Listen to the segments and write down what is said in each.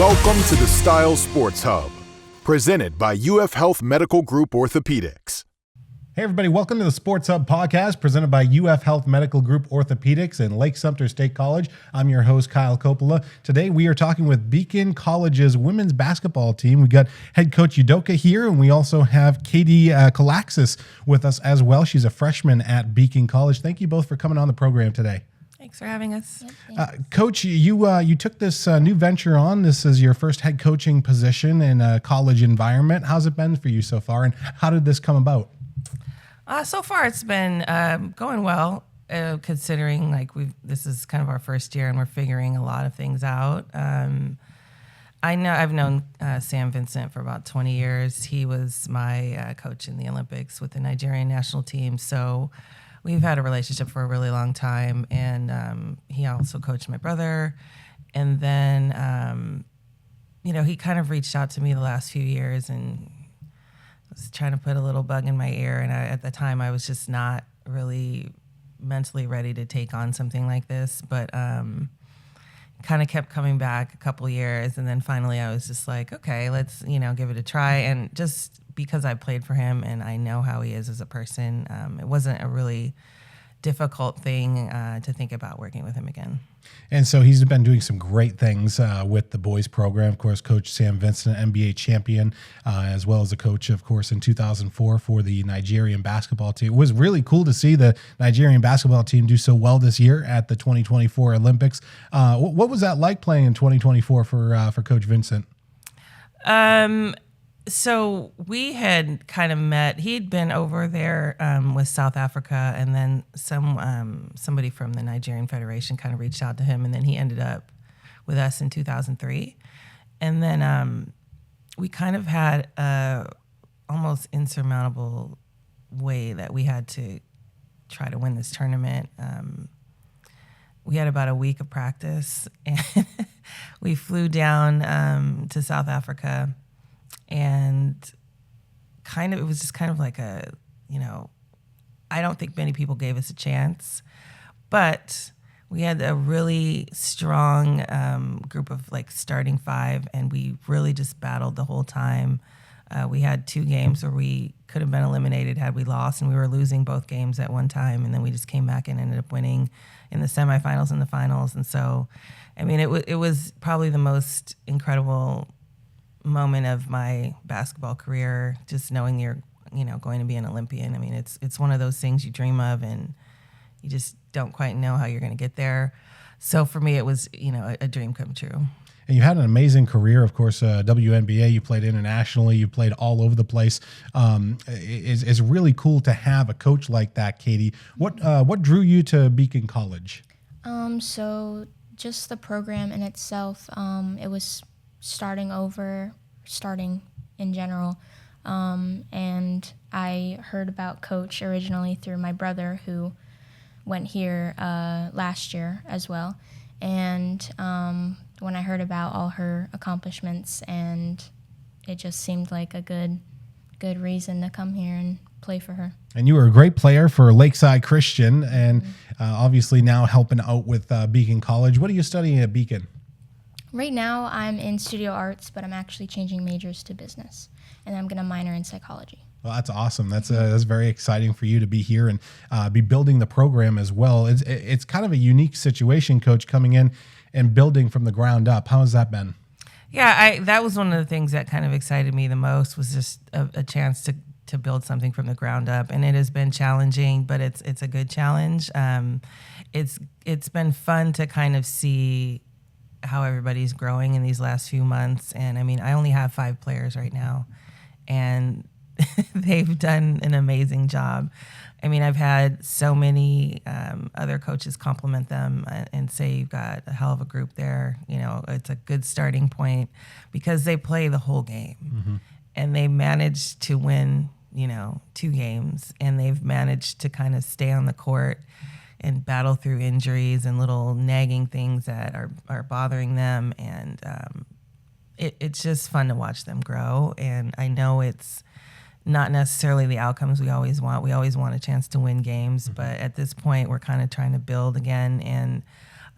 Welcome to the Style Sports Hub, presented by UF Health Medical Group Orthopaedics. Hey everybody, welcome to the Sports Hub podcast presented by UF Health Medical Group Orthopaedics and Lake Sumter State College. I'm your host, Kyle Coppola. Today we are talking with Beacon College's women's basketball team. We got head coach Udoka here, and we also have Katerina Kolaxis with us as well. She's a freshman at Beacon College. Thank you both for coming on the program today. Thanks for having us. Coach, you took this new venture on. This is your first head coaching position in a college environment. How's it been for you so far, and how did this come about? So far, it's been going well, considering this is kind of our first year and we're figuring a lot of things out. I've known Sam Vincent for about 20 years. He was my coach in the Olympics with the Nigerian national team, so we've had a relationship for a really long time. And he also coached my brother, and then he kind of reached out to me the last few years and was trying to put a little bug in my ear, and at the time I was just not really mentally ready to take on something like this, but kind of kept coming back a couple years, and then finally I was just like, okay, let's give it a try. And just because I played for him and I know how he is as a person, it wasn't a really difficult thing to think about working with him again. And so he's been doing some great things with the boys program. Of course, Coach Sam Vincent, NBA champion, as well as a coach, of course, in 2004 for the Nigerian basketball team. It was really cool to see the Nigerian basketball team do so well this year at the 2024 Olympics. What was that like playing in 2024 for Coach Vincent? So we had kind of met. He'd been over there with South Africa, and then somebody from the Nigerian Federation kind of reached out to him, and then he ended up with us in 2003. And then we kind of had a almost insurmountable way that we had to try to win this tournament. We had about a week of practice, and we flew down to South Africa. And it was just kind of like I don't think many people gave us a chance, but we had a really strong group of starting five, and we really just battled the whole time. We had 2 games where we could have been eliminated had we lost, and we were losing both games at one time, and then we just came back and ended up winning in the semifinals and the finals. And so, I mean, it was probably the most incredible moment of my basketball career, just knowing you're going to be an Olympian. I mean, it's one of those things you dream of and you just don't quite know how you're going to get there. So for me, it was a dream come true. And you had an amazing career, of course, WNBA. You played internationally. You played all over the place. It's really cool to have a coach like that, Katie. What drew you to Beacon College? So just the program in itself. It was starting in general. And I heard about Coach originally through my brother, who went here last year as well. And when I heard about all her accomplishments, and it just seemed like a good reason to come here and play for her. And you were a great player for Lakeside Christian, and obviously now helping out with Beacon College. What are you studying at Beacon? Right now, I'm in studio arts, but I'm actually changing majors to business, and I'm going to minor in psychology. Well, that's awesome. That's very exciting for you to be here and be building the program as well. It's kind of a unique situation, Coach, coming in and building from the ground up. How has that been? Yeah, that was one of the things that kind of excited me the most, was just a chance to build something from the ground up, and it has been challenging, but it's a good challenge. It's been fun to kind of see how everybody's growing in these last few months. And I mean, I only have 5 players right now, and they've done an amazing job. I mean, I've had so many other coaches compliment them and say, you've got a hell of a group there. It's a good starting point, because they play the whole game, and they managed to win, 2 games, and they've managed to kind of stay on the court and battle through injuries and little nagging things that are bothering them. And it's just fun to watch them grow. And I know it's not necessarily the outcomes we always want. We always want a chance to win games, but at this point we're kind of trying to build again. And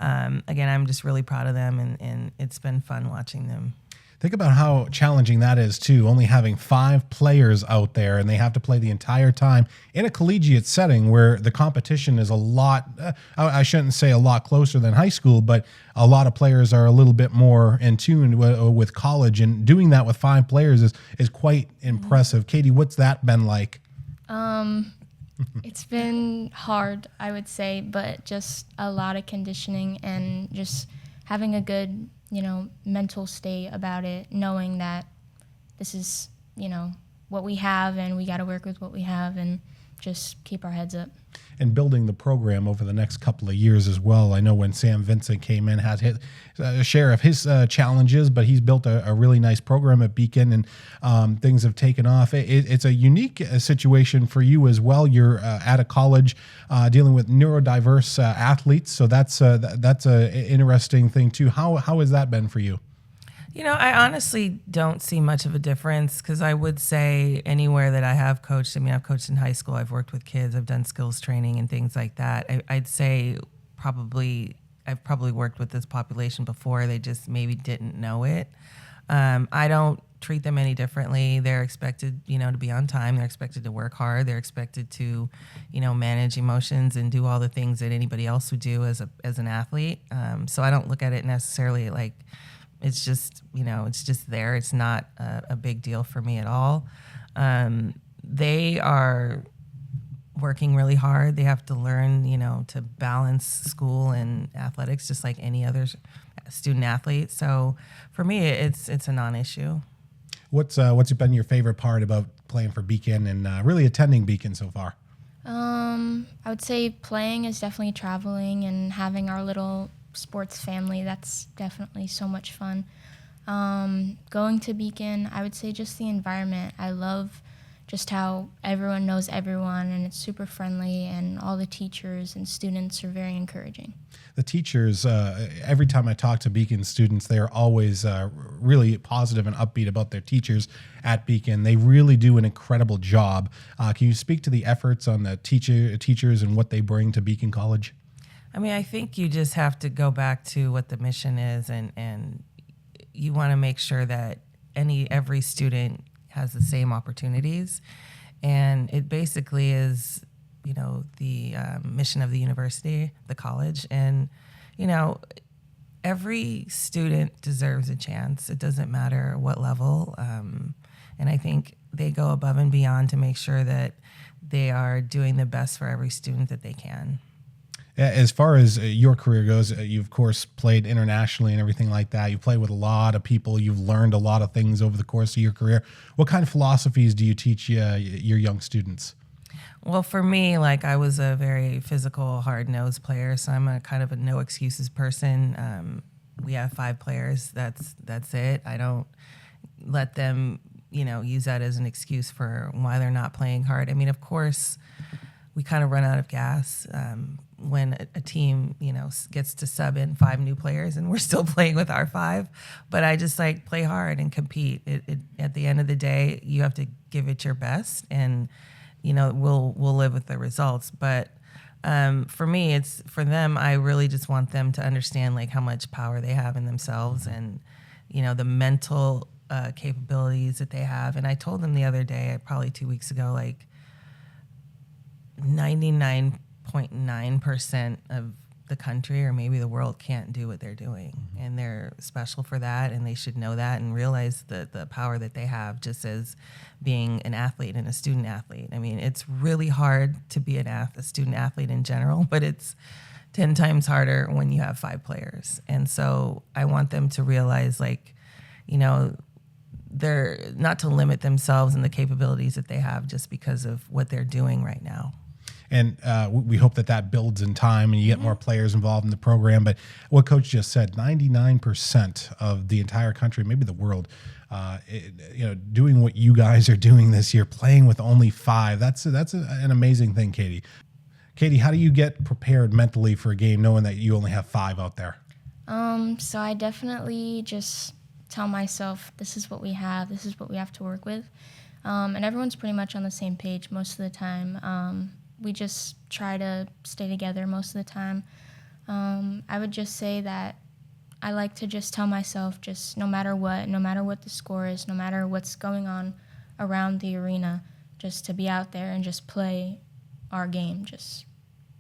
again, I'm just really proud of them, and it's been fun watching them. Think about how challenging that is too, only having 5 players out there and they have to play the entire time in a collegiate setting where the competition is a lot, I shouldn't say a lot closer than high school, but a lot of players are a little bit more in tune with college, and doing that with 5 players is quite impressive. Katie, what's that been like? It's been hard, I would say, but just a lot of conditioning and just having a good, mental state about it, knowing that this is, what we have and we got to work with what we have and just keep our heads up. And building the program over the next couple of years as well. I know when Sam Vincent came in, had a share of his challenges, but he's built a really nice program at Beacon, and things have taken off. It's a unique situation for you as well. You're at a college dealing with neurodiverse athletes, so that's a interesting thing too. How has that been for you? I honestly don't see much of a difference, because I would say anywhere that I have coached, I've coached in high school, I've worked with kids, I've done skills training and things like that. I'd say I've probably worked with this population before, they just maybe didn't know it. I don't treat them any differently. They're expected, to be on time, they're expected to work hard, they're expected to, manage emotions and do all the things that anybody else would do as an athlete. So I don't look at it necessarily like, it's just, it's just there. It's not a big deal for me at all. They are working really hard. They have to learn, to balance school and athletics just like any other student athlete. So for me, it's a non-issue. What's been your favorite part about playing for Beacon and really attending Beacon so far? I would say playing is definitely traveling and having our little sports family. That's definitely so much fun. Going to Beacon, I would say just the environment. I love just how everyone knows everyone, and it's super friendly, and all the teachers and students are very encouraging. The teachers, every time I talk to Beacon students, they are always really positive and upbeat about their teachers at Beacon. They really do an incredible job. Can you speak to the efforts on the teachers and what they bring to Beacon College? I think you just have to go back to what the mission is, and you want to make sure that every student has the same opportunities. And it basically is, the mission of the university, the college. And, every student deserves a chance. It doesn't matter what level. And I think they go above and beyond to make sure that they are doing the best for every student that they can. As far as your career goes, you of course played internationally and everything like that. You play with a lot of people. You've learned a lot of things over the course of your career. What kind of philosophies do you teach your young students? Well, for me, I was a very physical, hard-nosed player, so I'm a kind of a no excuses person. We have 5 players. That's it. I don't let them, use that as an excuse for why they're not playing hard. Of course, we kind of run out of gas when a team, gets to sub in 5 new players and we're still playing with our 5. But I just play hard and compete. At the end of the day, you have to give it your best, and we'll live with the results. But for me, for them, I really just want them to understand how much power they have in themselves, and the mental capabilities that they have. And I told them the other day, probably 2 weeks ago, 99.9% of the country or maybe the world can't do what they're doing. Mm-hmm. And they're special for that, and they should know that and realize the power that they have just as being an athlete and a student athlete. It's really hard to be a student athlete in general, but it's 10 times harder when you have 5 players. And so I want them to realize they're not to limit themselves and the capabilities that they have just because of what they're doing right now. And we hope that builds in time and you get more players involved in the program. But what Coach just said, 99% of the entire country, maybe the world, doing what you guys are doing this year, playing with only 5, that's an amazing thing, Katie. Katie, how do you get prepared mentally for a game knowing that you only have 5 out there? So I definitely just tell myself, this is what we have to work with. And everyone's pretty much on the same page most of the time. We just try to stay together most of the time. I would just say that I like to just tell myself, just no matter what the score is, no matter what's going on around the arena, just to be out there and just play our game, just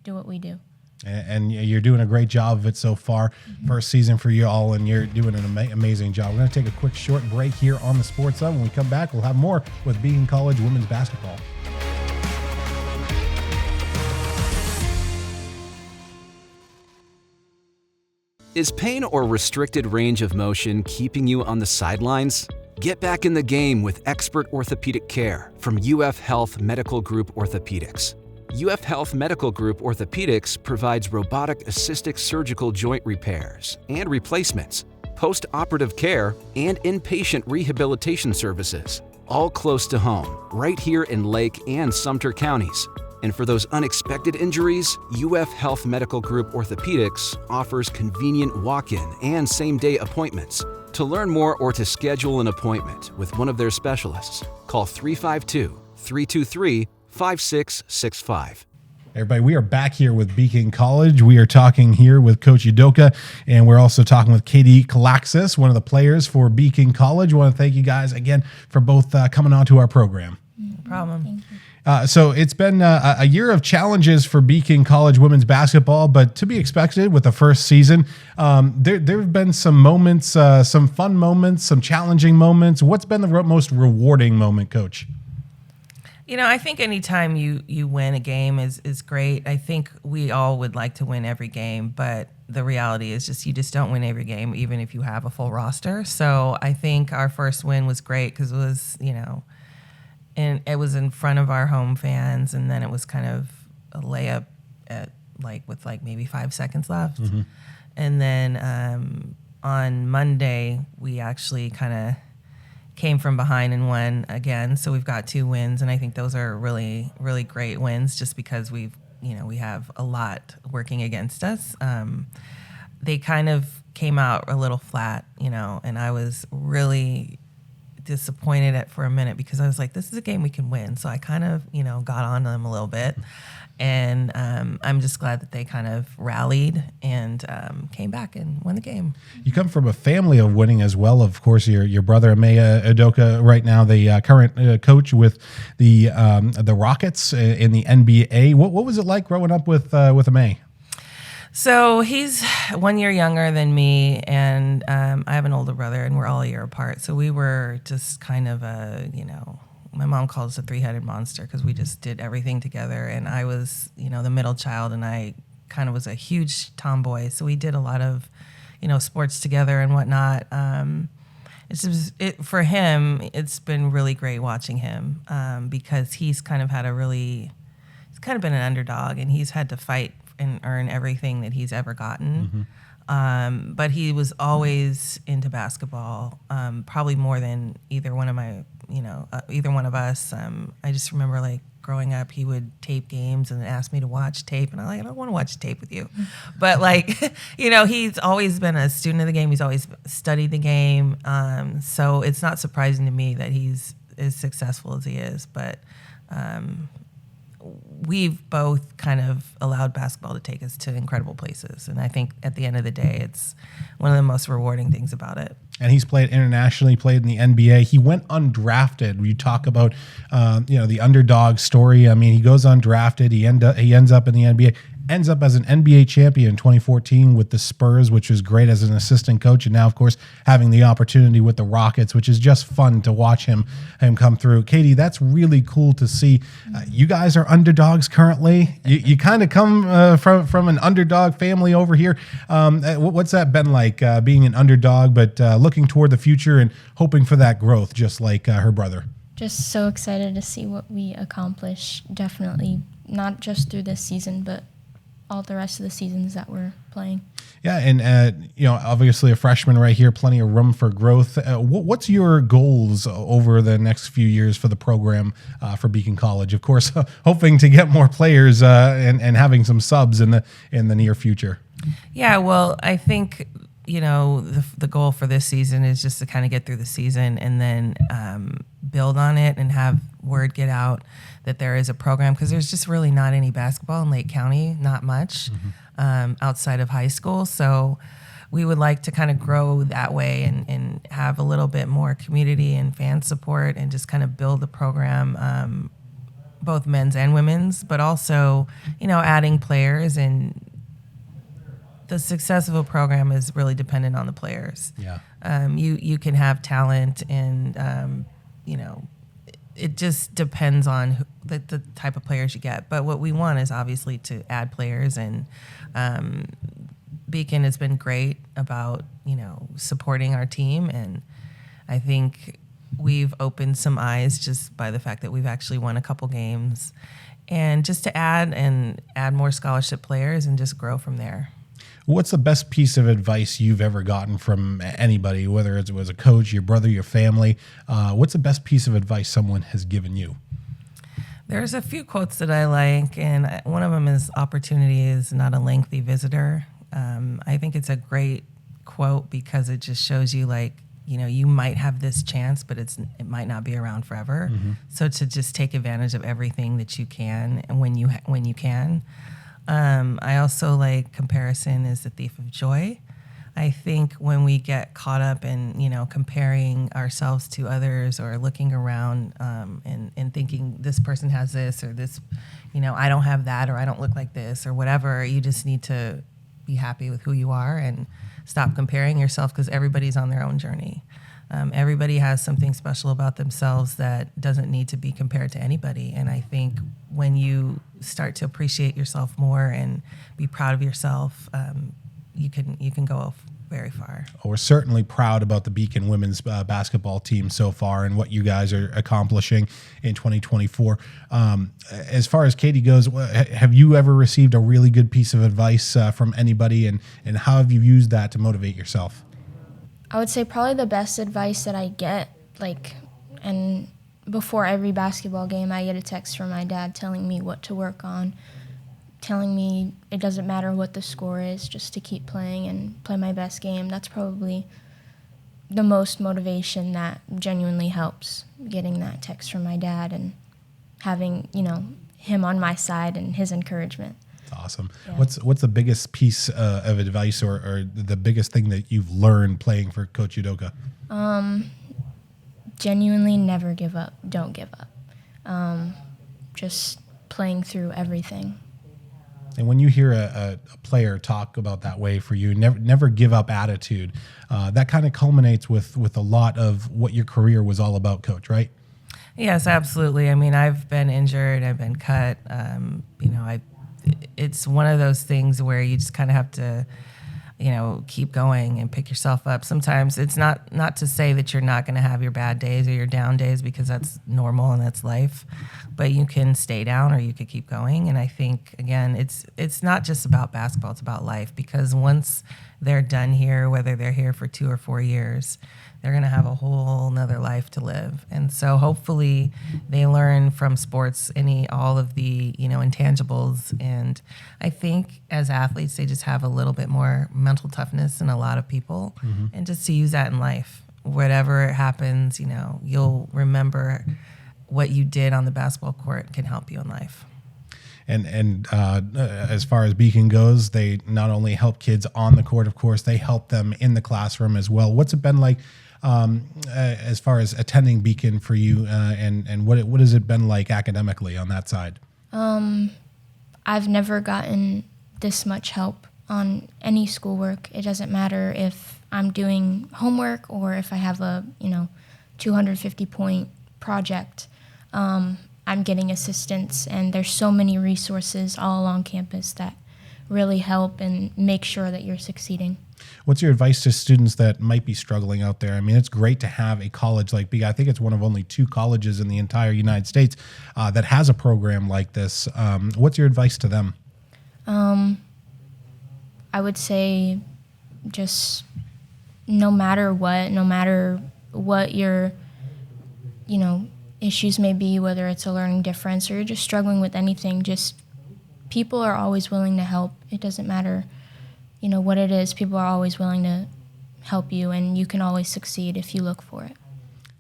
do what we do. And you're doing a great job of it so far. First season for you all, and you're doing an amazing job. We're going to take a quick short break here on the Sports Hub. When we come back, we'll have more with Beacon College women's basketball. Is pain or restricted range of motion keeping you on the sidelines? Get back in the game with expert orthopedic care from UF Health Medical Group Orthopaedics. UF Health Medical Group Orthopaedics provides robotic-assisted surgical joint repairs and replacements, post-operative care, and inpatient rehabilitation services, all close to home, right here in Lake and Sumter counties. And for those unexpected injuries, UF Health Medical Group Orthopaedics offers convenient walk-in and same-day appointments. To learn more or to schedule an appointment with one of their specialists, call 352-323-5665. Everybody, we are back here with Beacon College. We are talking here with Coach Udoka, and we're also talking with Katerina Kolaxis, one of the players for Beacon College. I want to thank you guys again for both coming on to our program. No problem. Thank you. So it's been a year of challenges for Beacon College women's basketball, but to be expected with the first season. There have been some moments, some fun moments, some challenging moments. What's been the most rewarding moment, Coach? You know, I think anytime you win a game is great. I think we all would like to win every game, but the reality is you just don't win every game, even if you have a full roster. So I think our first win was great because it was, and it was in front of our home fans, and then it was kind of a layup with maybe 5 seconds left. Mm-hmm. And then on Monday, we actually kind of came from behind and won again. So we've got 2 wins, and I think those are really, really great wins just because we have a lot working against us. They kind of came out a little flat, and I was really disappointed for a minute because I was like, this is a game we can win. So I kind of, got on them a little bit. And I'm just glad that they kind of rallied and came back and won the game. You come from a family of winning as well. Of course, your brother, Udoka, right now, the current coach with the Rockets in the NBA. What was it like growing up with Amay? So he's 1 year younger than me, and I have an older brother, and we're all a year apart. So we were just kind of my mom calls us a 3-headed monster because we just did everything together. And I was, the middle child, and I kind of was a huge tomboy. So we did a lot of, sports together and whatnot. For him, it's been really great watching him because he's kind of been an underdog, and he's had to fight and earn everything that he's ever gotten. Mm-hmm. But he was always into basketball, probably more than either one of us. I just remember growing up, he would tape games and ask me to watch tape, and I'm like, I don't want to watch tape with you. But he's always been a student of the game. He's always studied the game. So it's not surprising to me that he's as successful as he is. But we've both kind of allowed basketball to take us to incredible places. And I think at the end of the day, it's one of the most rewarding things about it. And he's played internationally, played in the NBA. He went undrafted. You talk about, the underdog story. I mean, he goes undrafted. He ends up in the NBA. Ends up as an NBA champion in 2014 with the Spurs, which was great as an assistant coach. And now, of course, having the opportunity with the Rockets, which is just fun to watch him come through. Katie, that's really cool to see. You guys are underdogs currently. You kind of come from an underdog family over here. What's that been like, being an underdog, but looking toward the future and hoping for that growth, just like her brother? Just so excited to see what we accomplish, definitely, not just through this season, but all the rest of the seasons that we're playing. Yeah, and obviously a freshman right here, plenty of room for growth. What's your goals over the next few years for the program for Beacon College? Of course, hoping to get more players and having some subs in the near future. Yeah, well, I think the goal for this season is just to kind of get through the season and then build on it and have word get out that there is a program, because there's just really not any basketball in Lake County, not much. outside of high school. So we would like to kind of grow that way and have a little bit more community and fan support and just kind of build the program, both men's and women's, but also, adding players. And the success of a program is really dependent on the players. Yeah. You can have talent and, it just depends on the type of players you get. But what we want is obviously to add players, and Beacon has been great about, supporting our team. And I think we've opened some eyes just by the fact that we've actually won a couple games, and just to add more scholarship players and just grow from there. What's the best piece of advice you've ever gotten from anybody, whether it was a coach, your brother, your family? What's the best piece of advice someone has given you? There's a few quotes that I like, and one of them is "Opportunity is not a lengthy visitor." I think it's a great quote because it just shows you, you might have this chance, but it might not be around forever. Mm-hmm. So to just take advantage of everything that you can, and when you can. I also like "Comparison is the thief of joy." I think when we get caught up in, comparing ourselves to others, or looking around and thinking this person has this, or this, I don't have that, or I don't look like this, or whatever, you just need to be happy with who you are and stop comparing yourself, because everybody's on their own journey. Everybody has something special about themselves that doesn't need to be compared to anybody. And I think when you start to appreciate yourself more and be proud of yourself, you can go very far. We're certainly proud about the Beacon women's basketball team so far and what you guys are accomplishing in 2024. As far as Katie goes, have you ever received a really good piece of advice from anybody, and how have you used that to motivate yourself? I would say probably the best advice that I get, and before every basketball game, I get a text from my dad telling me what to work on, telling me it doesn't matter what the score is, just to keep playing and play my best game. That's probably the most motivation that genuinely helps, getting that text from my dad and having, him on my side and his encouragement. Awesome. Yeah. What's the biggest piece of advice or the biggest thing that you've learned playing for Coach Udoka? Genuinely never give up. Don't give up. Just playing through everything. And when you hear a player talk about that way for you, never give up attitude, that kind of culminates with a lot of what your career was all about, Coach, right? Yes, absolutely. I mean, I've been injured, I've been cut. It's one of those things where you just kind of have to, keep going and pick yourself up. Sometimes it's not to say that you're not going to have your bad days or your down days, because that's normal and that's life, but you can stay down or you could keep going. And I think, again, it's not just about basketball, it's about life, because once they're done here, whether they're here for 2 or 4 years, they're going to have a whole nother life to live. And so hopefully they learn from sports all of the, intangibles. And I think as athletes, they just have a little bit more mental toughness than a lot of people, and just to use that in life. Whatever happens, you'll remember what you did on the basketball court can help you in life. And as far as Beacon goes, they not only help kids on the court, of course, they help them in the classroom as well. What's it been like as far as attending Beacon for you, and what has it been like academically on that side? I've never gotten this much help on any schoolwork. It doesn't matter if I'm doing homework or if I have a 250-point project. I'm getting assistance, and there's so many resources all along campus that really help and make sure that you're succeeding. What's your advice to students that might be struggling out there? I mean, it's great to have a college like Beacon. I think it's one of only 2 colleges in the entire United States that has a program like this. What's your advice to them? I would say just no matter what your, issues may be, whether it's a learning difference or you're just struggling with anything, just people are always willing to help. It doesn't matter, what it is. People are always willing to help you, and you can always succeed if you look for it.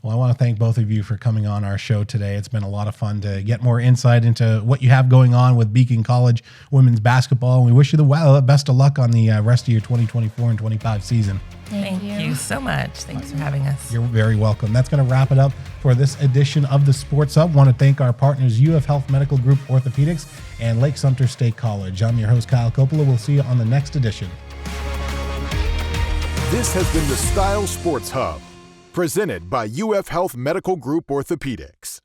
Well, I want to thank both of you for coming on our show today. It's been a lot of fun to get more insight into what you have going on with Beacon College women's basketball. And we wish you the best of luck on the rest of your 2024 and 25 season. Thank you so much. Thanks for having us. You're very welcome. That's going to wrap it up for this edition of the Sports Hub. Want to thank our partners, UF Health Medical Group Orthopaedics and Lake Sumter State College. I'm your host, Kyle Coppola. We'll see you on the next edition. This has been the Style Sports Hub, presented by UF Health Medical Group Orthopaedics.